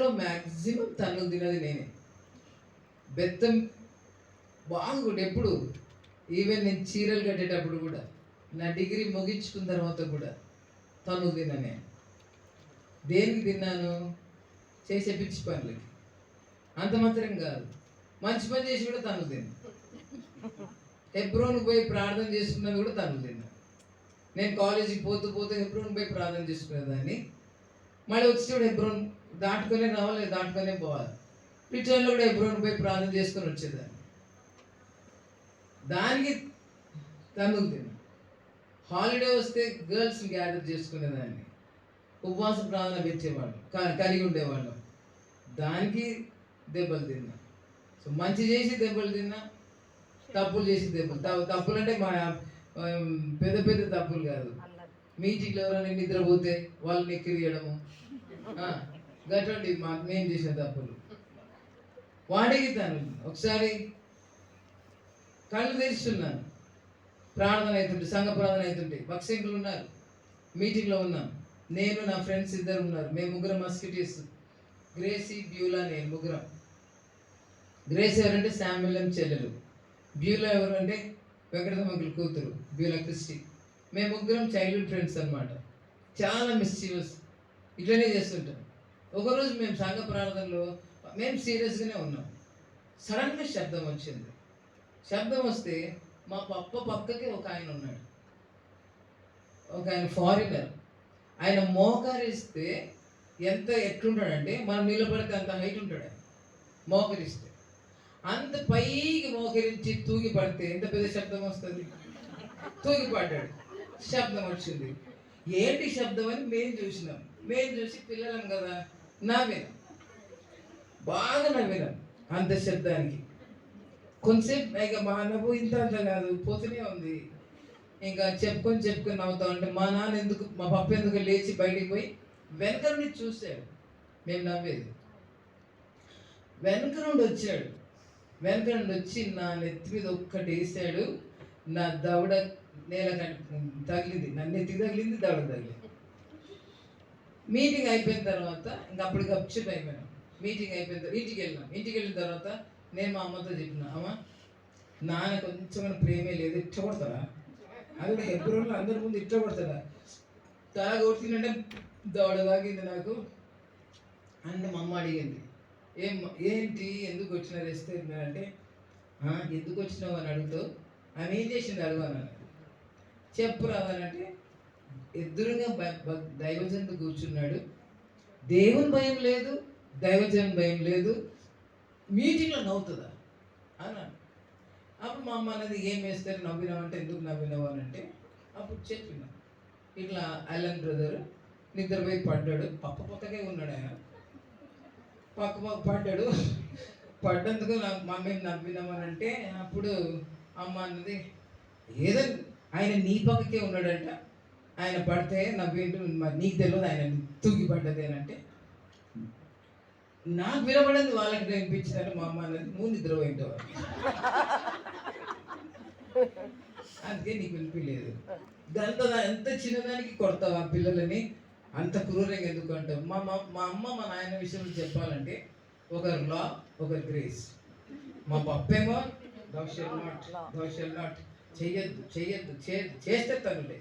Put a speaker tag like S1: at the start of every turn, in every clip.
S1: ఇంట్లో మ్యాక్సిమం తన్నులు తినది నేనే. బెత్తం బాగుండు ఎప్పుడు. ఈవెన్ నేను చీరలు కట్టేటప్పుడు కూడా, నా డిగ్రీ ముగించుకున్న తర్వాత కూడా తన్నులు తిన్నా నేను. దేనికి తిన్నాను? చేసే పిచ్చి పనులకి. అంత మాత్రం కాదు, మంచి పని చేసి కూడా తన్నులు తిన్నా. హెబ్రోన్కి పోయి ప్రార్థన చేసుకున్నది కూడా తన్నులు తిన్నా. నేను కాలేజీకి పోతూ పోతూ హెబ్రోన్ పోయి ప్రార్థన చేసుకునేదాన్ని. మళ్ళీ వచ్చేటప్పుడు హెబ్రోన్ దాటుకొనే రావాలి, దాటుకొనే పోవాలి. రిటర్న్లో కూడా హెబ్రోన్ పోయి ప్రార్థన చేసుకొని వచ్చేదాన్ని. దానికి తన్నులు తిన్నా. హాలిడే వస్తే గర్ల్స్ని గ్యాదర్ చేసుకునేదాన్ని, ఉపవాస ప్రార్థన పెట్టేవాళ్ళు, కలిగి ఉండేవాళ్ళం. దానికి దెబ్బలు తిన్నా. సో మంచి చేసి దెబ్బలు తిన్నా, తప్పులు చేసి దెబ్బలు. తప్పులు అంటే మా పెద్ద పెద్ద తప్పులు కాదు. మీటింగ్లో ఎవరైనా నిద్రపోతే వాళ్ళని ఎక్కిరియడము, గటువంటి మేము చేసిన తప్పులు. వాడికి తను ఒకసారి కళ్ళు తెరిస్తున్నాను, ప్రార్థన అవుతుంటే, సంఘ ప్రార్థన అవుతుంటే, భక్సింకులు ఉన్నారు, మీటింగ్లో ఉన్నాం. నేను నా ఫ్రెండ్స్ ఇద్దరు ఉన్నారు. మేము ముగ్గురం మస్కిటీస్, గ్రేసీ, బ్యూలా, నేను ముగ్గురం. గ్రేస్ ఎవరంటే శామ్యులం చెల్లెలు, బ్యూలా ఎవరంటే వెంకటరమకుల కూతురు, బ్యూలా క్రిస్టి. మేము ముగ్గురం చైల్డ్హుడ్ ఫ్రెండ్స్ అనమాట. చాలా మిస్చీవస్, ఇట్లనే చేస్తుంటాం. ఒకరోజు మేము సంఘ ప్రార్థనలో మేము సీరియస్గానే ఉన్నాం. సడన్గా శబ్దం వచ్చింది. శబ్దం వస్తే మా పక్కకి ఒక ఆయన ఉన్నాడు, ఒక ఆయన ఫారినర్. ఆయన మోకరిస్తే ఎంత ఎట్లుంటాడంటే, మనం నిలబడితే అంత హైట్ ఉంటాడు ఆయన. మోకరిస్తే అంత పైకి మోకరించి తూగి పడితే ఎంత పెద్ద శబ్దం వస్తుంది. తూగి పడ్డాడు, శబ్దం వచ్చింది. ఏంటి శబ్దం అని మేము చూసినాం. మేము చూసి పిల్లలం కదా, నవ్వినాం, బాగా నవ్వినాం అంత శబ్దానికి. కొంతసేపు ఇక మా నవ్వు ఇంత అంత కాదు, పోతూనే ఉంది. ఇంకా చెప్పుకొని నవ్వుతా ఉంటే మా నాన్న ఎందుకు, మా పప్ప ఎందుకు లేచి బయటికి పోయి వెనక నుండి చూశాడు మేము నవ్వేది. వెనక నుండి వచ్చాడు. వెనక నుండి వచ్చి నా నెత్తి మీద ఒక్కటి వేసాడు. నా దవడ నేల తగిలింది, నా నెత్తికి తగిలింది, దవడ తగిలింది. మీటింగ్ అయిపోయిన తర్వాత ఇంకా అప్పటికి అప్సెట్ అయిపోయాను. మీటింగ్ అయిపోయిన తర్వాత ఇంటికి వెళ్ళిన తర్వాత నేను మా అమ్మతో చెప్పిన, అమ్మ నాన్న కొంచెం ప్రేమే లేదు, ఇష్టపడతారా? అది కూడా హెబ్రోన్లో అందరి ముందు ఇష్టపడతారా? తల కొట్టిందంటే దవడ తాగింది నాకు అంటే మా అమ్మ అడిగింది, ఏంటి ఎందుకు వచ్చినా రెస్ట్ అంటే, ఎందుకు వచ్చినావు అని అడుగుతావు, ఆమె ఏం చేసింది అడుగున్నాను. చెప్పు రావాలంటే, ఎదురుగా దైవజనుడు కూర్చున్నాడు, దేవుని భయం లేదు, దైవజన్ భయం లేదు, మీటింగ్లో నవ్వుతుందా అన్నాను. అప్పుడు మా అమ్మ అనేది, ఏం వేస్తారు నవ్వినావంటే, ఎందుకు నవ్వినావు అని అంటే, అప్పుడు చెప్పిన ఇట్లా అలన్ బ్రదర్ నిద్రపోయి పడ్డాడు, పక్కకే ఉన్నాడు ఆయన, పక్క పడ్డాడు. పడ్డందుకు మేము నవ్వినామని అంటే, అప్పుడు అమ్మ అన్నది, ఏదో ఆయన నీ పక్కకే ఉన్నాడంట, ఆయన పడితే నవ్వేంటి మరి నీకు తెలియదు, ఆయన తూగి పడ్డది అని అంటే, నాకు వినపడింది వాళ్ళకి వినిపించినట్టు. మా అమ్మ అన్నది, నువ్వు నిద్రపోయింటావు, అందుకే నీకు వినిపించలేదు. దాంతో ఎంత చిన్నదానికి కొడతావు ఆ పిల్లలని, అంత క్రూరంగా ఎందుకు అంటావు? మా అమ్మ మా నాయన విషయంలో చెప్పాలంటే, ఒకరు లా, ఒకరు గ్రేస్. మా పప్పేమో thou shall not, చెయ్యొద్దు, చేస్తే తనులే.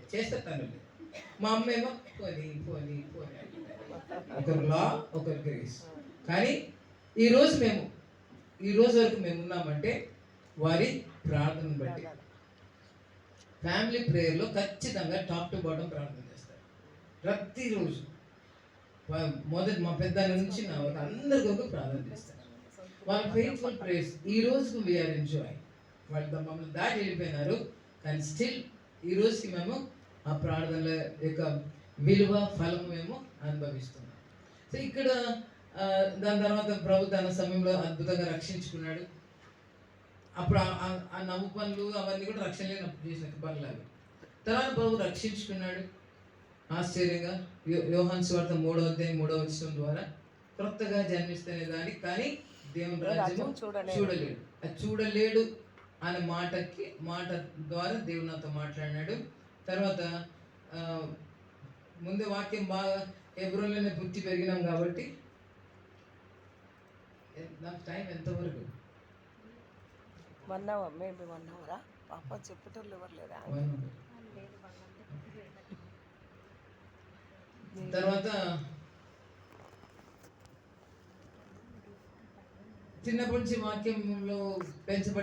S1: మా అమ్మేమో పోనీ. ఒకరు లా, ఒకరు గ్రేస్. కానీ ఈరోజు వరకు మేము ఉన్నామంటే వారి ప్రార్థనను బట్టి. ఫ్యామిలీ ప్రేయర్లో ఖచ్చితంగా టాప్ టు బాటం ప్రార్థన చేస్తారు ప్రతిరోజు. మా పెద్ద నుంచి నా అందరికీ ఒక ప్రార్థన చేస్తారు. వాళ్ళ ఫెయిత్ఫుల్ ప్రేయర్స్ ఈ రోజుకు వీఆర్ ఎంజాయ్. వాళ్ళు మమ్మల్ని దాటి వెళ్ళిపోయినారు, కానీ స్టిల్ ఈ రోజుకి మేము ఆ ప్రార్థనల యొక్క విలువ, ఫలము మేము అనుభవిస్తున్నాం. సో ఇక్కడ దాని తర్వాత ప్రభు తన సమయంలో అద్భుతంగా రక్షించుకున్నాడు. అప్పుడు ఆ నవ్వు పనులు అవన్నీ కూడా రక్షణ లేనప్పుడు చేసిన పనులు అవి. తర్వాత ప్రభు రక్షించుకున్నాడు ఆశ్చర్యంగా. యోహాను సువార్త 3వ అధ్యాయం 3వ వచనం ద్వారా క్రొత్తగా జన్మిస్తేనే దానికి, కానీ దేవుని రాజ్యము చూడలేడు అనే మాట ద్వారా దేవుడు నాతో మాట్లాడినాడు. తర్వాత ముందే వాక్యం బాగా హెబ్రోన్లోనే పుట్టి పెరిగినాం కాబట్టి నాకు టైం ఎంతవరకు
S2: 1 అవర్, మేబీ 1 అవరా? పాప చెప్పేటోళ్ళు ఎవరు లేదా?
S1: తర్వాత చిన్నప్పటి నుంచి వాక్యంలో పెంచబడి